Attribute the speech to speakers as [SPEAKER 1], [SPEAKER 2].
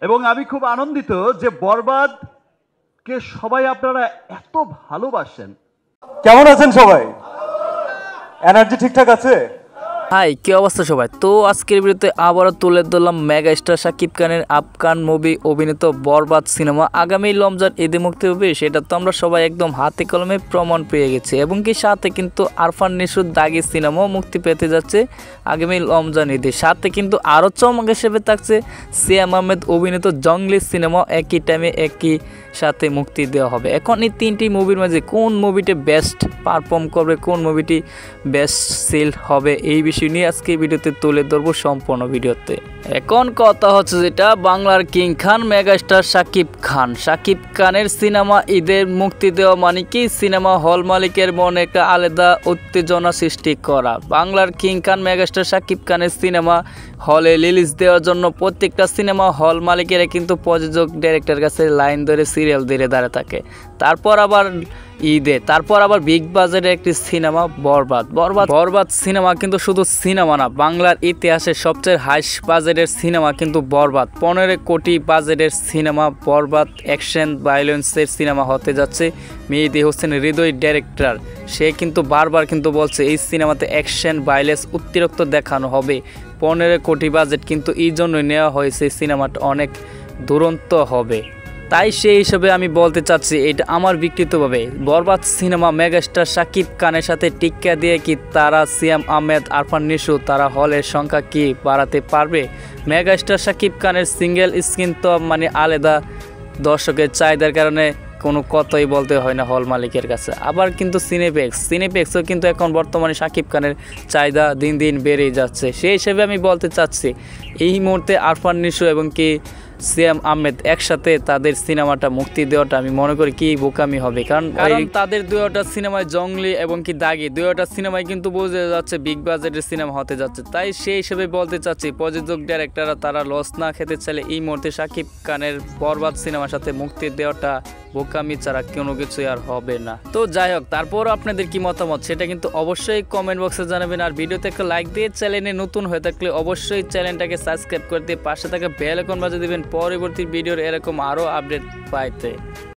[SPEAKER 1] এবং আমি খুব আনন্দিত যে বরবাদকে সবাই আপনারা এত ভালোবাসেন।
[SPEAKER 2] কেমন আছেন সবাই? এনার্জি ঠিকঠাক আছে?
[SPEAKER 3] হাই, কি অবস্থা সবাই? তো আজকের ভিডিওতে আবারও তুলে ধরলাম মেগা স্টার শাকিব খানের আপকান মুভি অভিনীত বরবাদ সিনেমা আগামী রমজান ঈদে মুক্তি হবে। সেটা তো আমরা সবাই একদম হাতে কলমে প্রমাণ পেয়ে গেছি, এবং কি সাথে কিন্তু আরফান নিশুর দাগি সিনেমাও মুক্তি পেতে যাচ্ছে আগামী রমজান ঈদে। সাথে কিন্তু আরও চমক হিসেবে থাকছে সিয়াম আহমেদ অভিনীত জঙ্গলি সিনেমা একই টাইমে একই সাথে মুক্তি দেওয়া হবে। এখন এই তিনটি মুভির মাঝে কোন মুভিটি বেস্ট পারফর্ম করবে, কোন মুভিটি বেস্ট সেল হবে, এই বিষয় নিয়ে আজকে ভিডিওতে তুলে ধরবো সম্পূর্ণ ভিডিওতে। এখন কথা হচ্ছে যেটা বাংলার কিং খান মেগাস্টার শাকিব খান। শাকিব খানের সিনেমা ঈদের মুক্তি দেওয়া মানে কি সিনেমা হল মালিকের মনে একটা আলাদা উত্তেজনা সৃষ্টি করা। বাংলার কিং খান মেগাস্টার শাকিব খানের সিনেমা হলে রিলিজ দেওয়ার জন্য প্রত্যেকটা সিনেমা হল মালিকেরা কিন্তু প্রযোজক ডাইরেক্টর কাছে লাইন ধরে সিরিয়াল ধরে দাঁড়িয়ে থাকে। তারপর আবার বিগ বাজেটের একটি সিনেমা বরবাদ সিনেমা কিন্তু শুধু সিনেমা না, বাংলার ইতিহাসে সবচেয়ে হাই বাজেটের সিনেমা কিন্তু বরবাদ। 15 কোটি বাজেটের সিনেমা বরবাদ অ্যাকশন ভায়োলেন্সের সিনেমা হতে যাচ্ছে। মেহেদী হোসেন হৃদয় ডাইরেক্টর, সে কিন্তু বারবার কিন্তু বলছে এই সিনেমাতে অ্যাকশন ভায়োলেন্স অতিরিক্ত দেখানো হবে। 15 কোটি বাজেট কিন্তু এই জন্যই নেওয়া হয়েছে, সিনেমাটা অনেক দুরন্ত হবে। তাই সেই হিসেবে আমি বলতে চাচ্ছি, এটা আমার ব্যক্তিগতভাবে বরবাদ সিনেমা মেগাস্টার শাকিব খানের সাথে টিক্কা দিয়ে কি তারা সিয়াম আহমেদ আরফান নিশু তারা হলের সংখ্যা কি বাড়াতে পারবে? মেগাস্টার শাকিব খানের সিঙ্গেল স্ক্রিন তো মানে আলাদা দর্শকের চাহিদার কারণে কোনো কথাই বলতে হয় না হল মালিকের কাছে। আবার কিন্তু সিনেপ্লেক্সও কিন্তু এখন বর্তমানে শাকিব খানের চাহিদা দিন দিন বেড়েই যাচ্ছে। সেই হিসেবে আমি বলতে চাচ্ছি এই মুহূর্তে আরফান নিশু এবং কি সিয়াম আহমেদ একসাথে তাদের সিনেমাটা মুক্তি দেওয়াটা আমি মনে করি কি বোকামি হবে, কারণ তাদের দুইটা সিনেমায় জঙ্গলি এবং কি দাগি দুইটা সিনেমায় কিন্তু বোঝা যাচ্ছে বিগ বাজেটের সিনেমা হতে যাচ্ছে। তাই সেই হিসেবে বলতে চাচ্ছি প্রযোজক ডাইরেক্টররা তারা লস না খেতে চাইলে এই মুহূর্তে শাকিব খানের বরবাদ সিনেমার সাথে মুক্তি দেওয়াটা বোকামি ছাড়া কোনো কিছু আর হবে না। তো যাই হোক, তারপর আপনাদের কি মতামত সেটা কিন্তু অবশ্যই কমেন্ট বক্সে জানাবেন। আর ভিডিওতে একটা লাইক দিয়ে চ্যানেলে নতুন হয়ে থাকলে অবশ্যই চ্যানেলটাকে সাবস্ক্রাইব করে দিয়ে পাশে থাকা বেল আইকন বাজিয়ে দিবেন পরবর্তী ভিডিওর এরকম আরও আপডেট পাইতে।